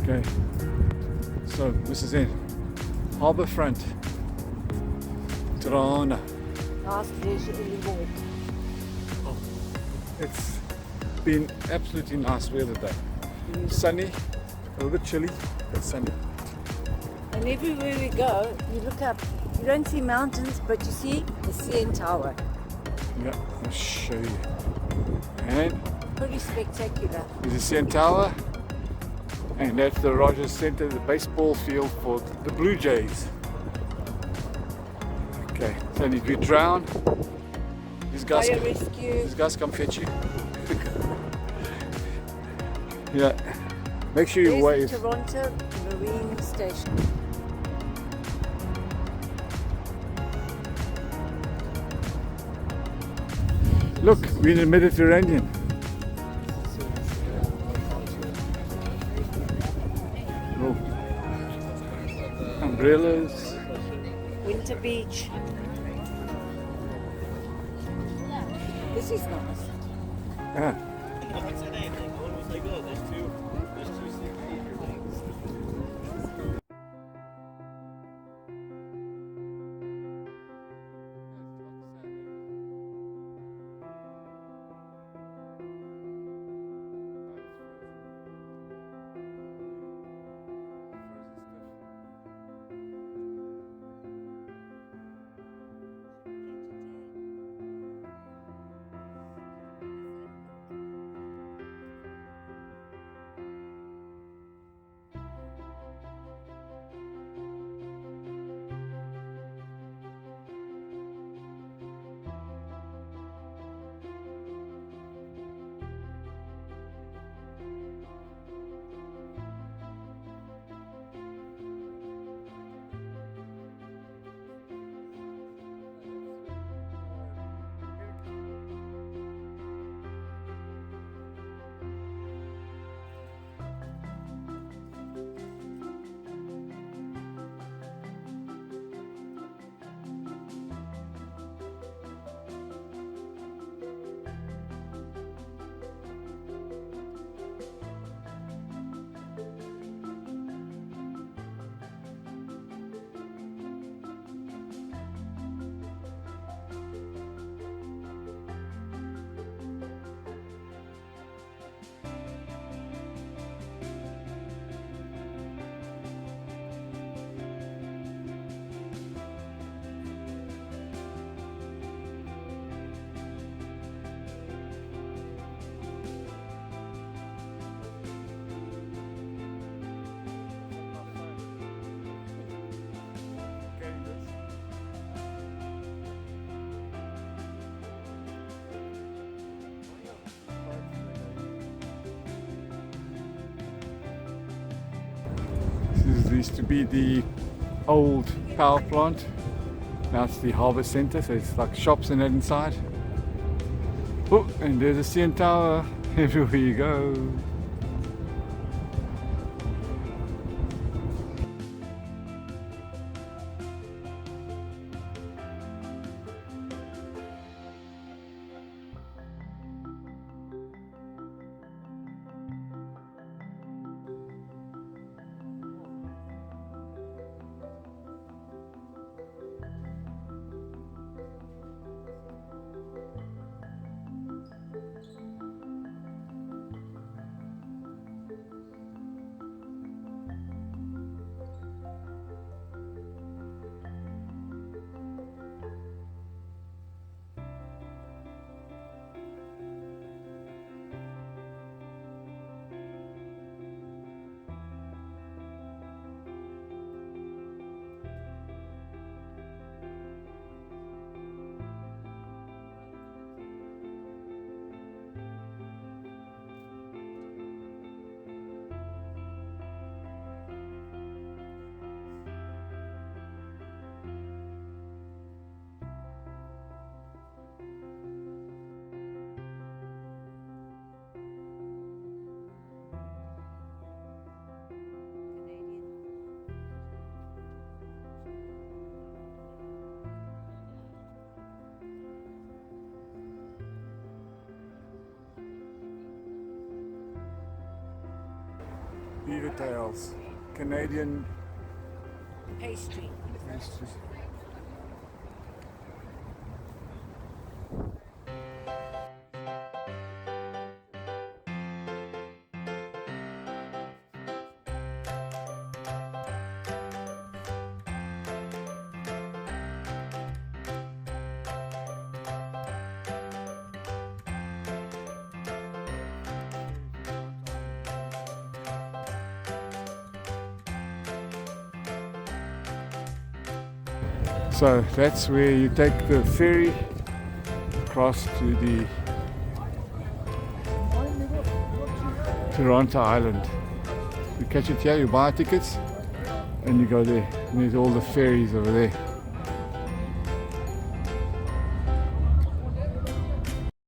Okay, so this is it. Harbourfront, Toronto. Nice leisurely walk. It's been absolutely nice weather today. Sunny, a little bit chilly, but sunny. And everywhere we go, you look up, you don't see mountains, but you see the CN Tower. Yeah, I'll show you. And Pretty spectacular. there's the CN Tower, and that's the Rogers Centre, the baseball field for the Blue Jays. Okay, so if you drown, these guys, Fire rescue. these guys come fetch you. Yeah, make sure you wave. There's the Toronto Marine Station. Look, we're in the Mediterranean. Oh. Umbrellas. Winter Beach. This is nice. Ah. This used to be the old power plant. Now it's the Harbour Centre, so it's like shops and that inside. Oh, and there's a CN Tower everywhere you go. beaver tails, Canadian Pastry. pastries. So that's where you take the ferry across to the Toronto Island. You catch it here, you buy tickets and you go there. And there's all the ferries over there.